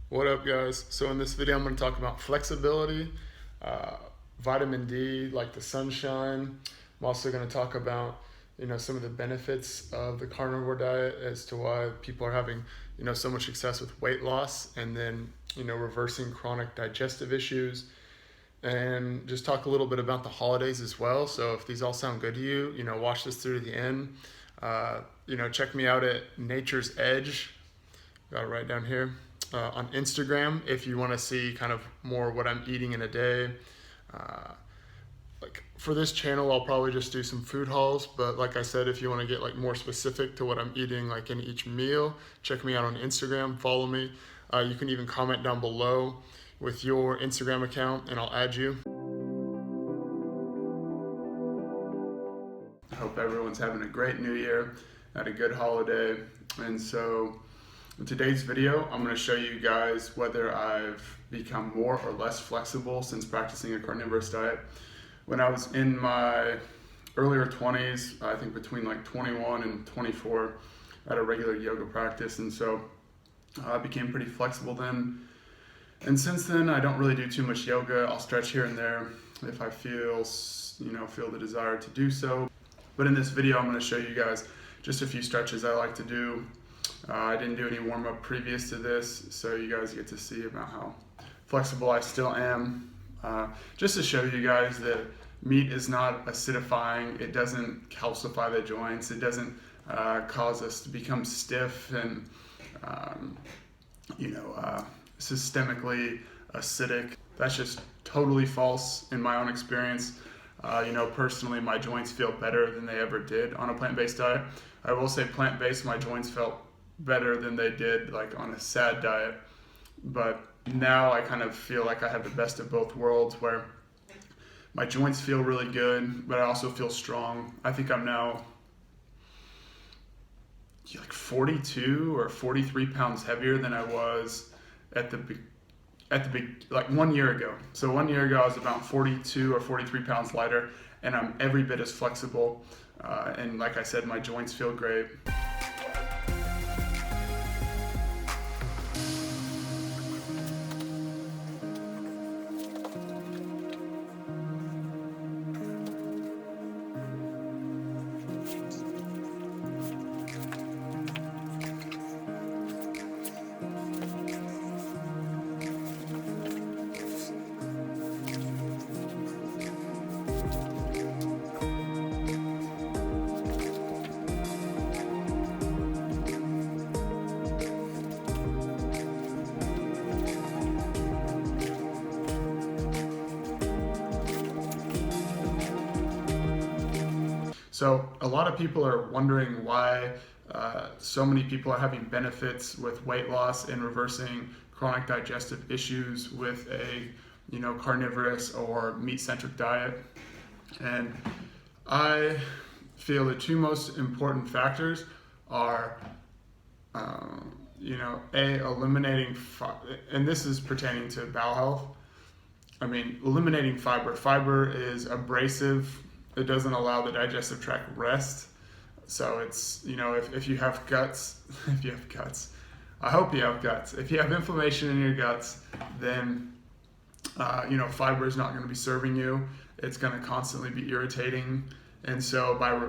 What up, guys? So in this video I'm going to talk about flexibility, vitamin D, like the sunshine. I'm also going to talk about some of the benefits of the carnivore diet as to why people are having so much success with weight loss, and then reversing chronic digestive issues, and just talk a little bit about the holidays as well. So if these all sound good to you, watch this through to the end. Check me out at Nature's Edge. Got it right down here. On Instagram, if you want to see kind of more what I'm eating in a day. Like for this channel, I'll probably just do some food hauls, but like I said, if you want to get like more specific to what I'm eating like in each meal, check me out on Instagram, follow me. You can even comment down below with your Instagram account and I'll add you. I hope everyone's having a great new year, had a good holiday. And so in today's video, I'm going to show you guys whether I've become more or less flexible since practicing a carnivorous diet. When I was in my earlier 20s, I think between like 21 and 24, I had a regular yoga practice, and so I became pretty flexible then. And since then, I don't really do too much yoga. I'll stretch here and there if I feel the desire to do so. But in this video, I'm going to show you guys just a few stretches I like to do. I didn't do any warm-up previous to this, so you guys get to see about how flexible I still am. Just to show you guys that meat is not acidifying, it doesn't calcify the joints, it doesn't cause us to become stiff and systemically acidic. That's just totally false in my own experience. Personally, my joints feel better than they ever did on a plant-based diet. I will say plant-based, my joints felt better than they did like on a SAD diet, but now I kind of feel like I have the best of both worlds, where my joints feel really good, but I also feel strong. I think I'm now like 42 or 43 pounds heavier than I was like 1 year ago. So 1 year ago I was about 42 or 43 pounds lighter, and I'm every bit as flexible. And like I said, my joints feel great. So a lot of people are wondering why so many people are having benefits with weight loss and reversing chronic digestive issues with a carnivorous or meat-centric diet. And I feel the two most important factors are eliminating and this is pertaining to bowel health. Eliminating fiber. Fiber is abrasive. It doesn't allow the digestive tract rest. So it's, if you have guts, I hope you have guts. If you have inflammation in your guts, then, fiber is not going to be serving you. It's going to constantly be irritating. And so by,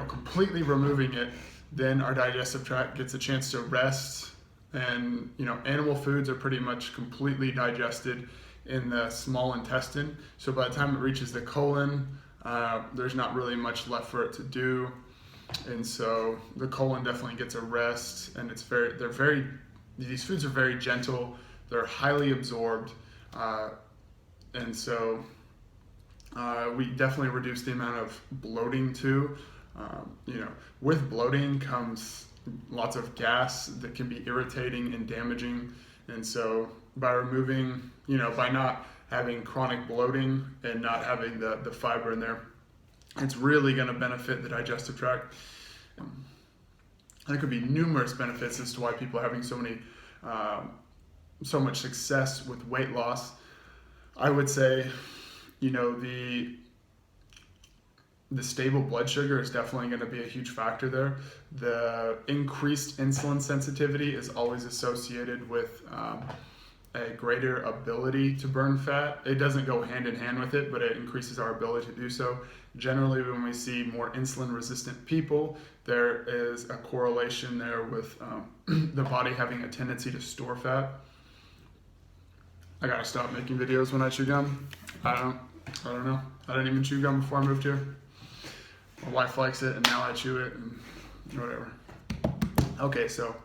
completely removing it, then our digestive tract gets a chance to rest. And, animal foods are pretty much completely digested in the small intestine. So by the time it reaches the colon, there's not really much left for it to do, and so the colon definitely gets a rest. And these foods are very gentle, they're highly absorbed, and so we definitely reduce the amount of bloating too. With bloating comes lots of gas that can be irritating and damaging, and so by removing, by not having chronic bloating and not having the fiber in there, it's really going to benefit the digestive tract. There could be numerous benefits as to why people are having so much success with weight loss. I would say, the stable blood sugar is definitely going to be a huge factor there. The increased insulin sensitivity is always associated with a greater ability to burn fat. It doesn't go hand in hand with it, but it increases our ability to do so. Generally, when we see more insulin resistant people, there is a correlation there with the body having a tendency to store fat. I gotta stop making videos when I chew gum. I don't know. I didn't even chew gum before I moved here. My wife likes it, and now I chew it, and whatever. Okay, so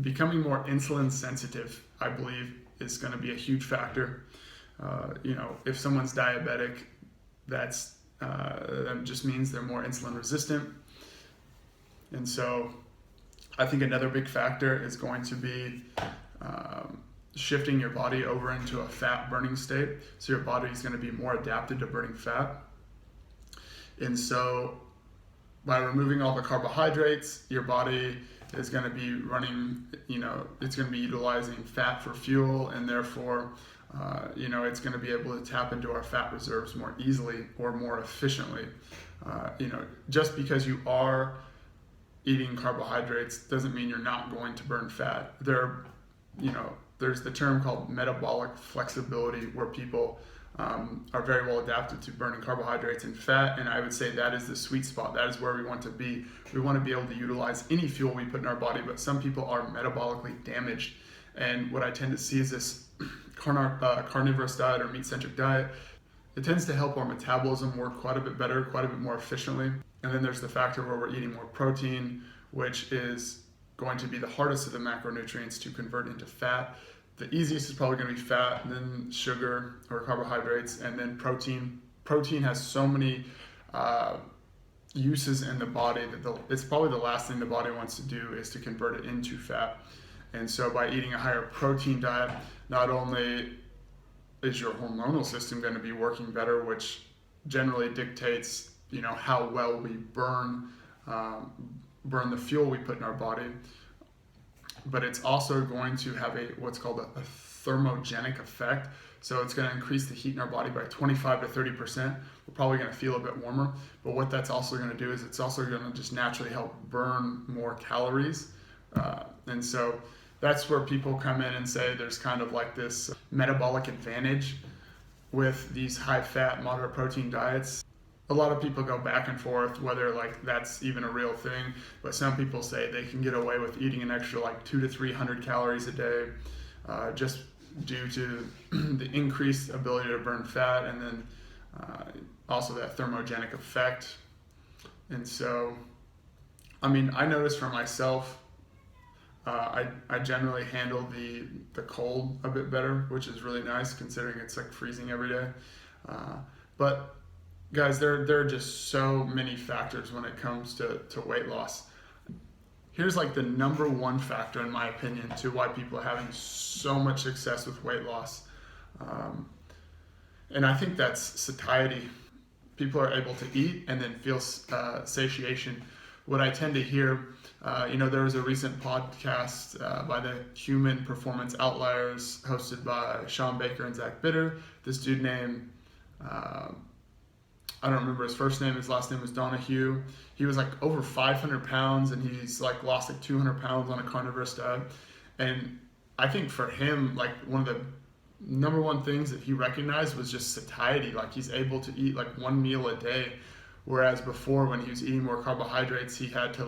becoming more insulin sensitive, I believe, is going to be a huge factor. If someone's diabetic, that just means they're more insulin resistant. And so I think another big factor is going to be shifting your body over into a fat burning state. So your body is going to be more adapted to burning fat. And so by removing all the carbohydrates, your body is going to be running, it's going to be utilizing fat for fuel, and therefore, it's going to be able to tap into our fat reserves more easily or more efficiently. Just because you are eating carbohydrates doesn't mean you're not going to burn fat. There's the term called metabolic flexibility, where people are very well adapted to burning carbohydrates and fat, and I would say that is the sweet spot. That is where we want to be. We want to be able to utilize any fuel we put in our body, but some people are metabolically damaged, and what I tend to see is this carnivorous diet or meat-centric diet. It tends to help our metabolism work quite a bit better, quite a bit more efficiently. And then there's the factor where we're eating more protein, which is going to be the hardest of the macronutrients to convert into fat. The easiest is probably going to be fat, and then sugar or carbohydrates, and then protein. Protein has so many uses in the body that it's probably the last thing the body wants to do is to convert it into fat. And so by eating a higher protein diet, not only is your hormonal system going to be working better, which generally dictates how well we burn the fuel we put in our body, but it's also going to have what's called a thermogenic effect. So it's going to increase the heat in our body by 25 to 30%. We're probably going to feel a bit warmer, but what that's also going to do is it's also going to just naturally help burn more calories. And so that's where people come in and say there's kind of like this metabolic advantage with these high fat, moderate protein diets. A lot of people go back and forth whether that's even a real thing, but some people say they can get away with eating an extra 200 to 300 calories a day just due to the increased ability to burn fat, and then also that thermogenic effect. And so, I noticed for myself, I generally handle the cold a bit better, which is really nice considering it's freezing every day. But guys, there are just so many factors when it comes to weight loss. Here's the number one factor, in my opinion, to why people are having so much success with weight loss. And I think that's satiety. People are able to eat and then feel satiation. What I tend to hear, there was a recent podcast by the Human Performance Outliers hosted by Sean Baker and Zach Bitter. This dude named, I don't remember his first name, his last name was Donahue. He was over 500 pounds, and he's lost 200 pounds on a carnivorous diet. And I think for him, one of the number one things that he recognized was just satiety. He's able to eat one meal a day, whereas before when he was eating more carbohydrates, he had to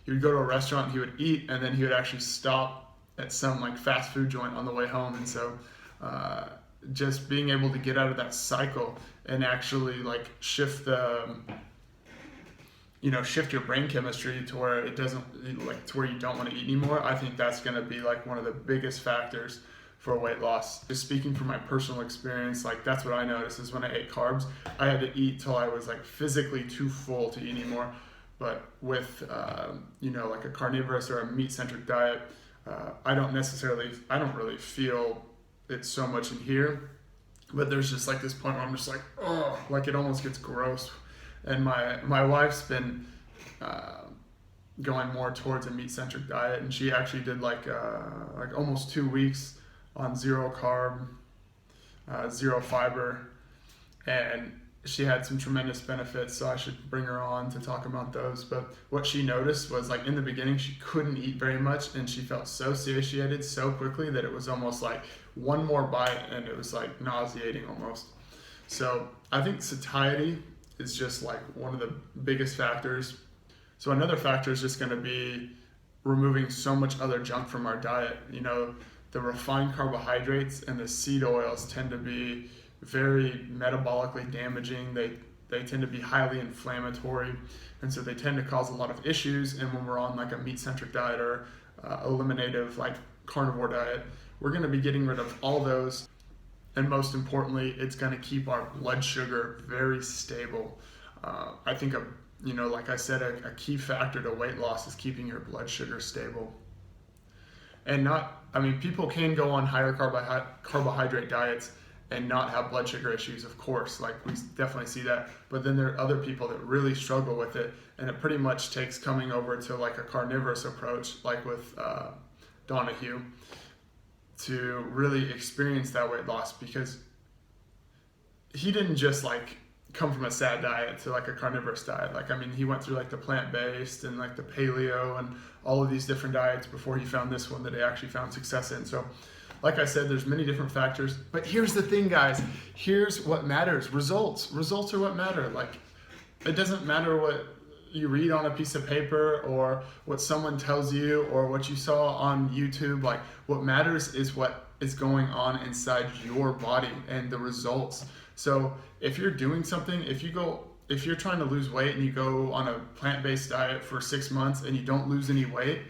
he would go to a restaurant, he would eat, and then he would actually stop at some fast food joint on the way home. And so just being able to get out of that cycle and actually shift shift your brain chemistry to where it doesn't to where you don't want to eat anymore. I think that's going to be one of the biggest factors for weight loss. Just speaking from my personal experience, that's what I noticed is when I ate carbs, I had to eat till I was physically too full to eat anymore. But with a carnivorous or a meat-centric diet, I don't really feel it so much in here, but there's just this point where I'm just it almost gets gross. And my wife's been going more towards a meat-centric diet, and she actually did almost 2 weeks on zero carb, zero fiber, and she had some tremendous benefits, so I should bring her on to talk about those. But what she noticed was, like, in the beginning, she couldn't eat very much, and she felt so satiated so quickly that it was almost like one more bite and it was like nauseating almost. So I think satiety is just like one of the biggest factors. So another factor is just going to be removing so much other junk from our diet. You know, the refined carbohydrates and the seed oils tend to be very metabolically damaging. They tend to be highly inflammatory, and so they tend to cause a lot of issues. And when we're on like a meat-centric diet or eliminative like carnivore diet, we're going to be getting rid of all those. And most importantly, it's going to keep our blood sugar very stable. I think like I said, a key factor to weight loss is keeping your blood sugar stable. And people can go on higher carbohydrate diets and not have blood sugar issues, of course, like we definitely see that. But then there are other people that really struggle with it, and it pretty much takes coming over to like a carnivorous approach, like with Donahue, to really experience that weight loss, because he didn't just like come from a sad diet to like a carnivorous diet. Like, he went through like the plant-based and like the paleo and all of these different diets before he found this one that he actually found success in. So like I said, there's many different factors, but here's the thing, guys. Here's what matters. Results are what matter. Like, it doesn't matter what you read on a piece of paper or what someone tells you or what you saw on YouTube. Like, what matters is what is going on inside your body and the results. So if you're doing something, if you're trying to lose weight and you go on a plant-based diet for 6 months and you don't lose any weight,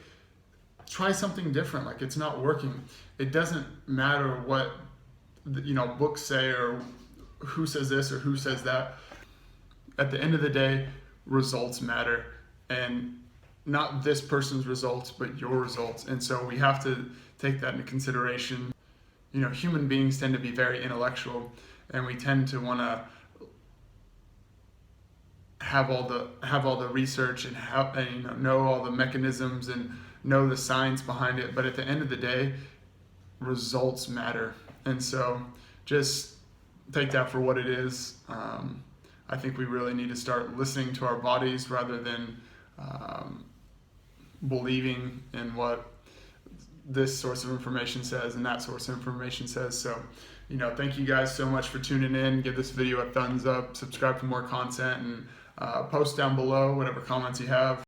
try something different. Like, it's not working. It doesn't matter what books say or who says this or who says that. At the end of the day, results matter, and not this person's results, but your results. And so we have to take that into consideration. Human beings tend to be very intellectual, and we tend to want to have all the research and know all the mechanisms and know the science behind it. But at the end of the day, results matter. And so just take that for what it is. I think we really need to start listening to our bodies rather than believing in what this source of information says and that source of information says. So, thank you guys so much for tuning in. Give this video a thumbs up, subscribe for more content, and post down below whatever comments you have.